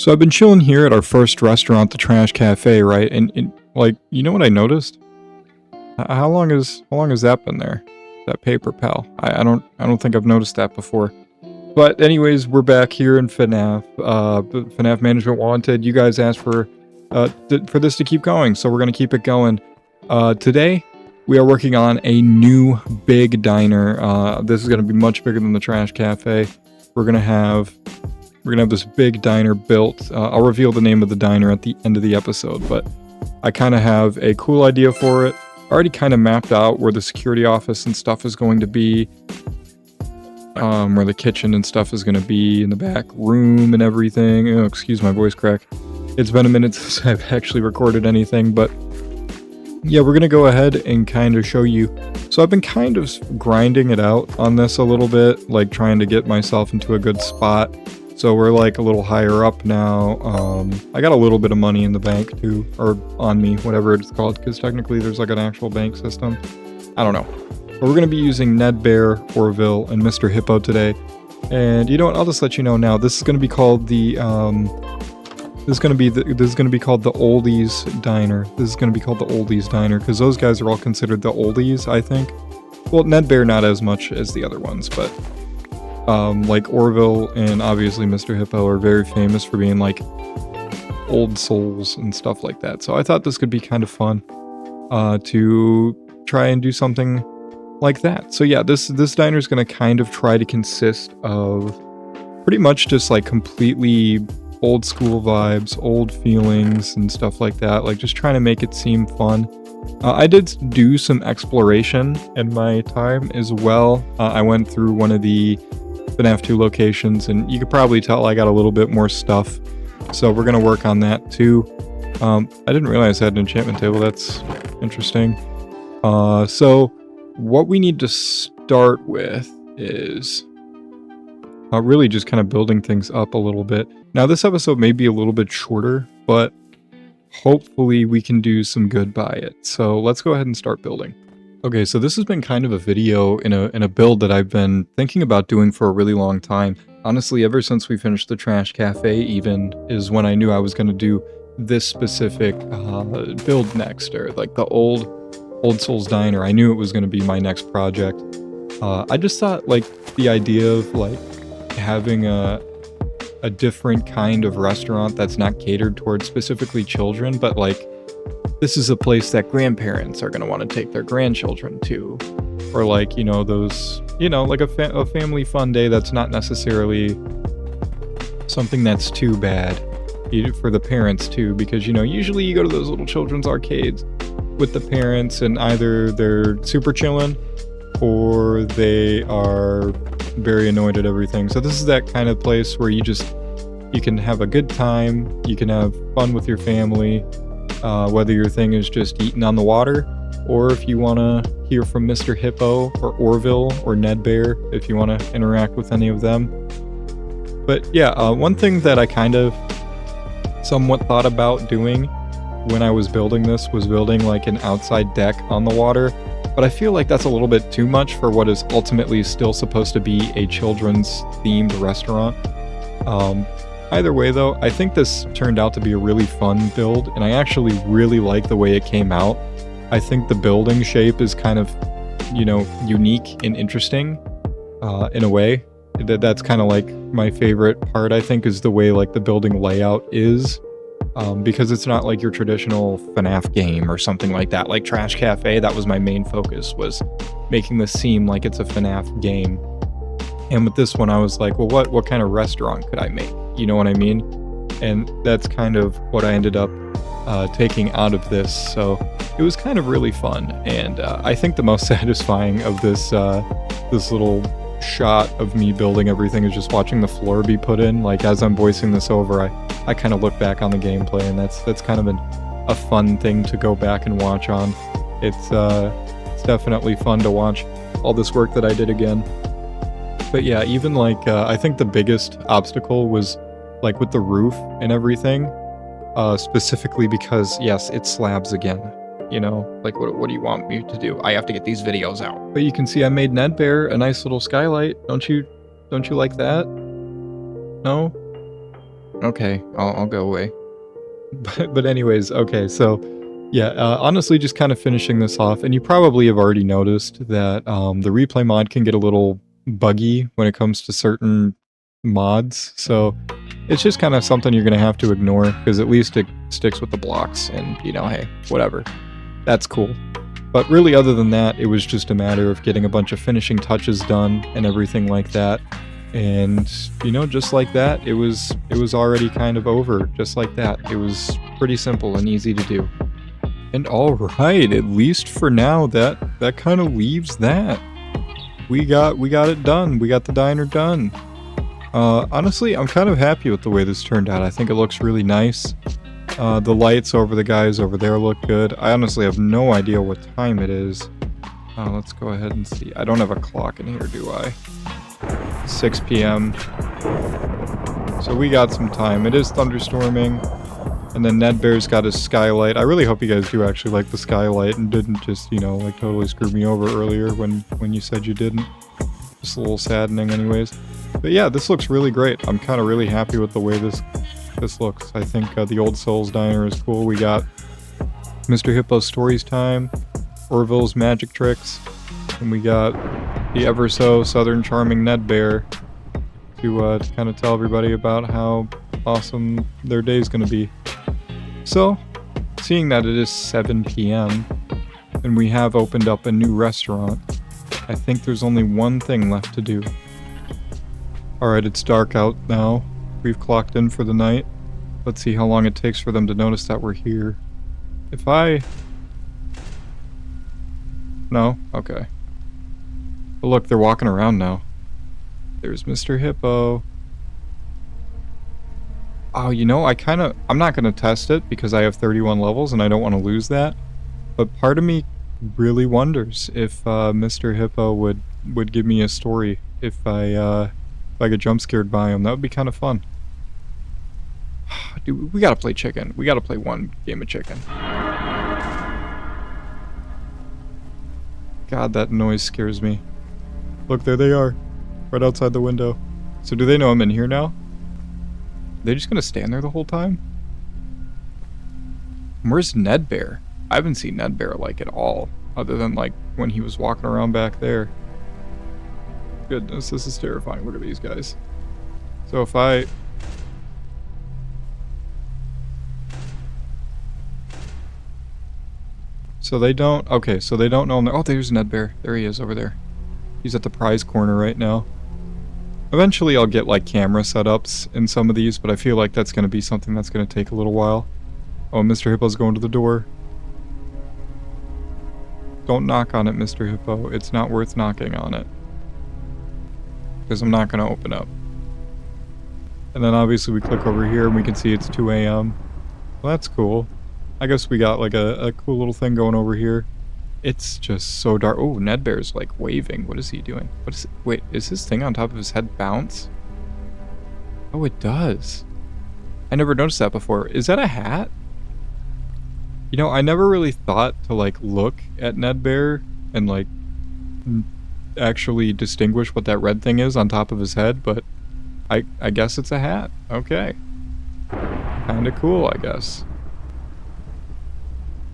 So I've been chilling here at our first restaurant, the Trash Cafe, right? And like, you know what I noticed? How long has that been there? That paper pal. I don't think I've noticed that before. But anyways, we're back here in FNAF. FNAF Management Wanted. You guys asked for this to keep going, so we're gonna keep it going. Today we are working on a new big diner. This is gonna be much bigger than the Trash Cafe. We're gonna have this big diner built. I'll reveal the name of the diner at the end of the episode, but I kind of have a cool idea for it. I already kind of mapped out where the security office and stuff is going to be, where the kitchen and stuff is going to be, in the back room and everything. Oh, excuse my voice crack. It's been a minute since I've actually recorded anything, but yeah, we're going to go ahead and kind of show you. So I've been kind of grinding it out on this a little bit, like trying to get myself into a good spot. So we're like a little higher up now. I got a little bit of money in the bank too, or on me, whatever it's called, because technically there's like an actual bank system. I don't know. But we're going to be using Nedd Bear, Orville, and Mr. Hippo today. And you know what? I'll just let you know now. This is going to be called the this is going to be called the Oldies Diner. This is going to be called the Oldies Diner because those guys are all considered the oldies, I think. Well, Nedd Bear not as much as the other ones, but like Orville and obviously Mr. Hippo are very famous for being like old souls and stuff like that. So I thought this could be kind of fun to try and do something like that. So yeah, this diner is going to kind of try to consist of pretty much just like completely old school vibes, old feelings and stuff like that. Like just trying to make it seem fun. I did do some exploration in my time as well. I went through one of the FNAF 2 locations, and you could probably tell I got a little bit more stuff. So we're going to work on that too. I didn't realize I had an enchantment table. That's interesting. So what we need to start with is really just kind of building things up a little bit. Now this episode may be a little bit shorter, but hopefully we can do some good by it. So let's go ahead and start building. Okay, so this has been kind of a video in a build that I've been thinking about doing for a really long time. Honestly, ever since we finished the Trash Cafe even is when I knew I was going to do this specific build next, or like the Old Souls Diner. I knew it was going to be my next project. I just thought like the idea of like having a different kind of restaurant that's not catered towards specifically children, but like this is a place that grandparents are going to want to take their grandchildren to, or like, you know, those, you know, like a family fun day that's not necessarily something that's too bad for the parents too, because, you know, usually you go to those little children's arcades with the parents and either they're super chilling or they are very annoyed at everything. So this is that kind of place where you can have a good time, you can have fun with your family, whether your thing is just eating on the water, or if you want to hear from Mr. Hippo or Orville or Nedd Bear, if you want to interact with any of them. But yeah, one thing that I kind of somewhat thought about doing when I was building this was building like an outside deck on the water, but I feel like that's a little bit too much for what is ultimately still supposed to be a children's themed restaurant. Either way though, I think this turned out to be a really fun build, and I actually really like the way it came out. I think the building shape is kind of, you know, unique and interesting in a way. That's kind of like my favorite part, I think, is the way like the building layout is. Because it's not like your traditional FNAF game or something like that. Like Trash Cafe, that was my main focus, was making this seem like it's a FNAF game. And with this one, I was like, well, what kind of restaurant could I make? You know what I mean? And that's kind of what I ended up taking out of this. So it was kind of really fun. And I think the most satisfying of this this little shot of me building everything is just watching the floor be put in. Like as I'm voicing this over, I kind of look back on the gameplay, and that's kind of a fun thing to go back and watch on. It's definitely fun to watch all this work that I did again. But yeah, even like, I think the biggest obstacle was like with the roof and everything, specifically because, yes, it slabs again, you know, like what do you want me to do? I have to get these videos out. But you can see I made Nedd Bear a nice little skylight. Don't you like that? No? Okay, I'll go away. But anyways, okay, so yeah, honestly, just kind of finishing this off, and you probably have already noticed that the replay mod can get a little buggy when it comes to certain mods. So it's just kind of something you're gonna have to ignore because at least it sticks with the blocks, and you know, hey, whatever, that's cool. But really, other than that, it was just a matter of getting a bunch of finishing touches done and everything like that. And, you know, just like that, it was already kind of over, just like that. It was pretty simple and easy to do. And alright, at least for now, that kind of leaves that. We got it done. We got the diner done. Honestly, I'm kind of happy with the way this turned out. I think it looks really nice. The lights over the guys over there look good. I honestly have no idea what time it is. Let's go ahead and see. I don't have a clock in here, do I? 6 p.m. So we got some time. It is thunderstorming. And then Nedd Bear's got his skylight. I really hope you guys do actually like the skylight and didn't just, you know, like totally screw me over earlier when you said you didn't. Just a little saddening anyways. But yeah, this looks really great. I'm kind of really happy with the way this looks. I think the Old Souls Diner is cool. We got Mr. Hippo's Stories Time, Orville's Magic Tricks, and we got the ever so southern charming Nedd Bear to kind of tell everybody about how awesome their day's gonna be. So, seeing that it is 7 p.m. and we have opened up a new restaurant, I think there's only one thing left to do. Alright, it's dark out now. We've clocked in for the night. Let's see how long it takes for them to notice that we're here. If I... No? Okay. But look, they're walking around now. There's Mr. Hippo. Oh, you know, I'm not going to test it because I have 31 levels and I don't want to lose that. But part of me really wonders if Mr. Hippo would give me a story if I get jump scared by him. That would be kind of fun. Dude, we gotta play chicken. We gotta play one game of chicken. God, that noise scares me. Look, there they are. Right outside the window. So do they know I'm in here now? Are they just gonna stand there the whole time? Where's Nedd Bear? I haven't seen Nedd Bear like at all. Other than like when he was walking around back there. Goodness, this is terrifying. Look at these guys. So if I... So they don't... Okay, so they don't know I'm there. Oh, there's Nedd Bear. There he is over there. He's at the prize corner right now. Eventually I'll get like camera setups in some of these, but I feel like that's going to be something that's going to take a little while. Oh, Mr. Hippo's going to the door. Don't knock on it, Mr. Hippo. It's not worth knocking on it. Because I'm not going to open up. And then obviously we click over here and we can see it's 2 a.m. Well, that's cool. I guess we got like a cool little thing going over here. It's just so dark. Oh, Nedd Bear's like waving. What is he doing? What is it? Wait, is his thing on top of his head bounce? Oh, it does. I never noticed that before. Is that a hat? You know, I never really thought to like look at Nedd Bear and like actually distinguish what that red thing is on top of his head, but I guess it's a hat. Okay. Kinda cool, I guess.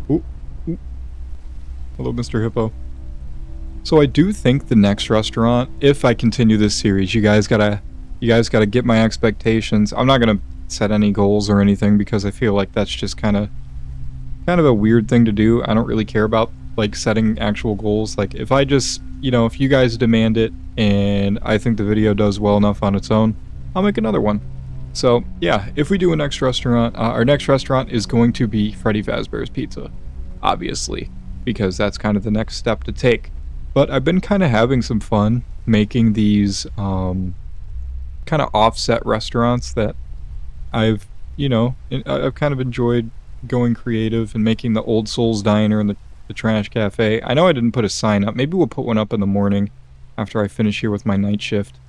Ooh. Ooh. Hello, Mr. Hippo. So I do think the next restaurant, if I continue this series, you guys gotta get my expectations. I'm not gonna set any goals or anything because I feel like that's just kind of a weird thing to do. I don't really care about like setting actual goals. Like if I just, you know, if you guys demand it and I think the video does well enough on its own, I'll make another one. So yeah, if we do a next restaurant, our next restaurant is going to be Freddy Fazbear's Pizza, obviously, because that's kind of the next step to take. But I've been kind of having some fun making these kind of offset restaurants that I've, you know, I've kind of enjoyed going creative and making the Old Souls Diner and the Trash Cafe. I know I didn't put a sign up. Maybe we'll put one up in the morning after I finish here with my night shift.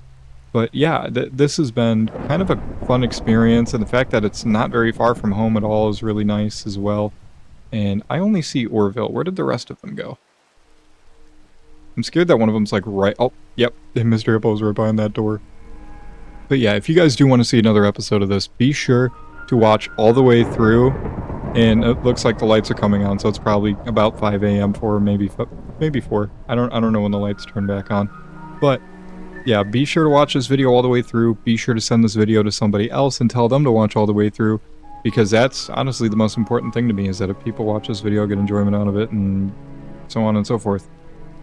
But yeah, this has been kind of a fun experience, and the fact that it's not very far from home at all is really nice as well. And I only see Orville. Where did the rest of them go? I'm scared that one of them's like right... Oh, yep. Mr. Hippo's right behind that door. But yeah, if you guys do want to see another episode of this, be sure to watch all the way through. And it looks like the lights are coming on, so it's probably about 5 a.m. for maybe 4. I don't know when the lights turn back on. But yeah, be sure to watch this video all the way through. Be sure to send this video to somebody else and tell them to watch all the way through, because that's honestly the most important thing to me, is that if people watch this video, get enjoyment out of it, and so on and so forth.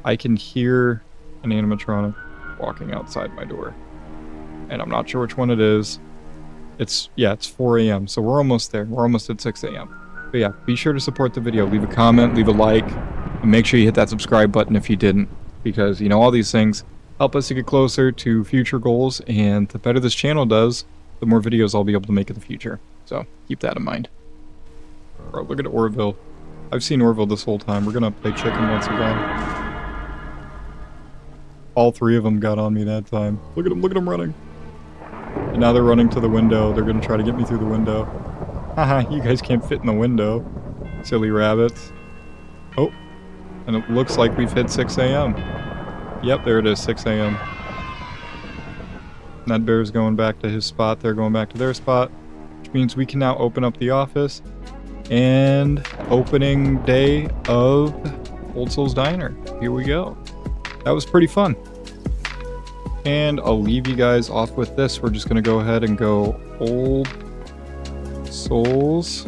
I can hear an animatronic walking outside my door, and I'm not sure which one it is. It's 4 a.m., so we're almost there. We're almost at 6 a.m. But yeah, be sure to support the video. Leave a comment, leave a like, and make sure you hit that subscribe button if you didn't, because, you know, all these things help us to get closer to future goals, and the better this channel does, the more videos I'll be able to make in the future. So keep that in mind. Bro, look at Orville. I've seen Orville this whole time. We're gonna play chicken once again. All 3 of them got on me that time. Look at them running. And now they're running to the window. They're gonna try to get me through the window. Haha, you guys can't fit in the window. Silly rabbits. Oh, and it looks like we've hit 6 a.m. Yep, there it is, 6 a.m. Nedd Bear's going back to his spot. They're going back to their spot, which means we can now open up the office. And opening day of Old Soul's Diner. Here we go. That was pretty fun. And I'll leave you guys off with this. We're just going to go ahead and go Old Soul's.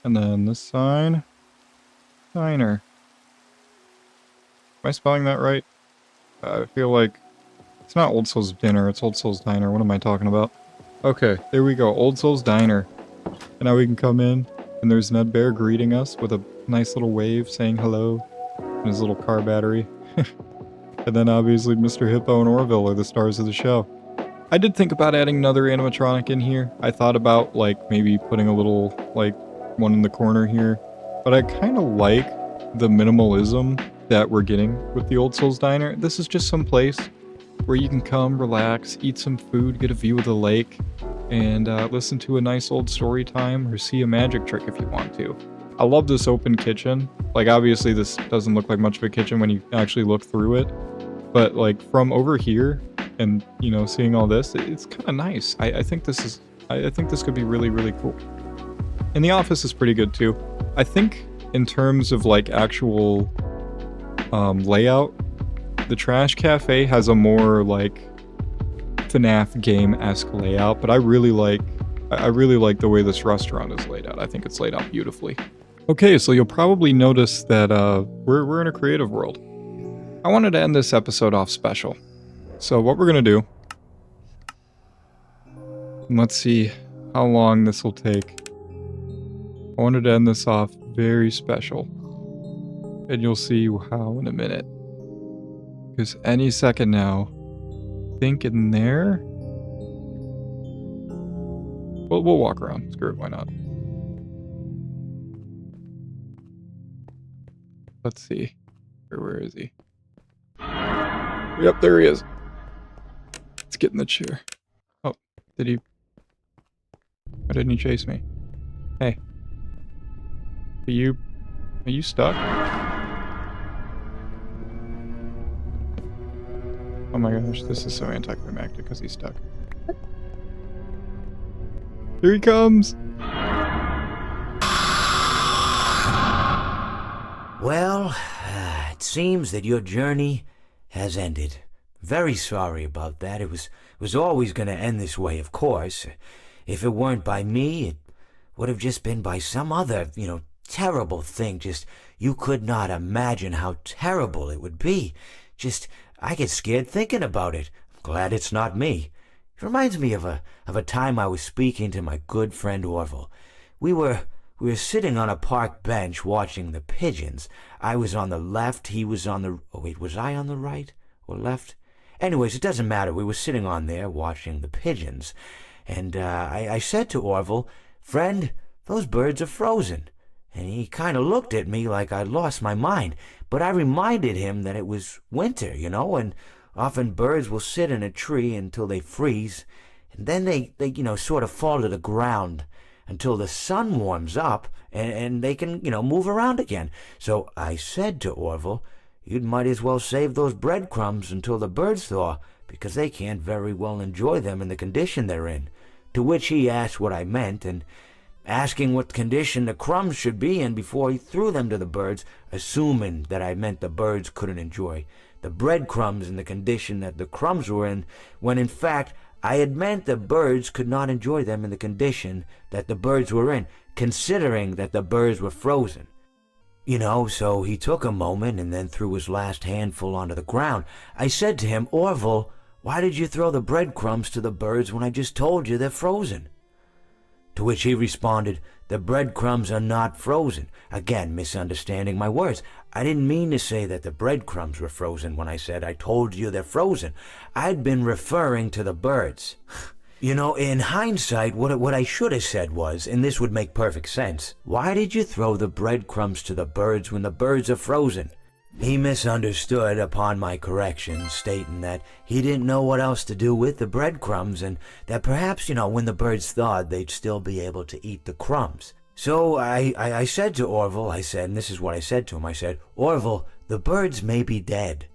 And then this sign. Diner. Am I spelling that right? I feel like it's not Old Soul's Dinner. It's Old Soul's Diner. What am I talking about? Okay, there we go. Old Soul's Diner. And now we can come in. And there's Nedd Bear greeting us with a nice little wave saying hello. And his little car battery. And then obviously Mr. Hippo and Orville are the stars of the show. I did think about adding another animatronic in here. I thought about like maybe putting a little like one in the corner here. But I kind of like the minimalism that we're getting with the Old Soul's Diner. This is just some place where you can come, relax, eat some food, get a view of the lake, and listen to a nice old story time or see a magic trick if you want to. I love this open kitchen. Like, obviously this doesn't look like much of a kitchen when you actually look through it, but like from over here and, you know, seeing all this, it's kind of nice. I think this could be really, really cool. And the office is pretty good too. I think in terms of like actual layout, the Trash Cafe has a more like FNAF game-esque layout, but I really like the way this restaurant is laid out. I think it's laid out beautifully. Okay, so you'll probably notice that we're in a creative world. I wanted to end this episode off special. So what we're gonna do, let's see how long this will take. I wanted to end this off very special. And you'll see how in a minute. Because any second now, I think in there. We'll walk around. Screw it, why not? Let's see. Where is he? Yep, there he is. Let's get in the chair. Oh, did he? Why didn't he chase me? Hey. Are you stuck? Oh my gosh, this is so anticlimactic because he's stuck. Here he comes! Well, it seems that your journey has ended. Very sorry about that. It was always going to end this way, of course. If it weren't by me, it would have just been by some other, terrible thing. Just, you could not imagine how terrible it would be. Just, I get scared thinking about it. I'm glad it's not me. It reminds me of a time I was speaking to my good friend Orville. We were sitting on a park bench watching the pigeons. I was on the left, he was on the... Oh wait, was I on the right or left? Anyways, it doesn't matter. We were sitting on there watching the pigeons. And I said to Orville, "Friend, those birds are frozen." And he kind of looked at me like I'd lost my mind. But I reminded him that it was winter, and often birds will sit in a tree until they freeze. And then they sort of fall to the ground until the sun warms up and they can, move around again. So I said to Orville, "You might as well save those breadcrumbs until the birds thaw, because they can't very well enjoy them in the condition they're in. To which he asked what I meant, and asking what condition the crumbs should be in before he threw them to the birds, assuming that I meant the birds couldn't enjoy the breadcrumbs in the condition that the crumbs were in, when in fact I had meant the birds could not enjoy them in the condition that the birds were in, considering that the birds were frozen. So he took a moment and then threw his last handful onto the ground. I said to him, "Orville, why did you throw the breadcrumbs to the birds when I just told you they're frozen?" To which he responded, "The breadcrumbs are not frozen." Again, misunderstanding my words. I didn't mean to say that the breadcrumbs were frozen when I said I told you they're frozen. I'd been referring to the birds. In hindsight, what I should have said was, and this would make perfect sense, "Why did you throw the breadcrumbs to the birds when the birds are frozen?" He misunderstood upon my correction, stating that he didn't know what else to do with the breadcrumbs, and that perhaps, when the birds thawed, they'd still be able to eat the crumbs. So I said to Orville, and this is what I said to him, I said, "Orville, the birds may be dead,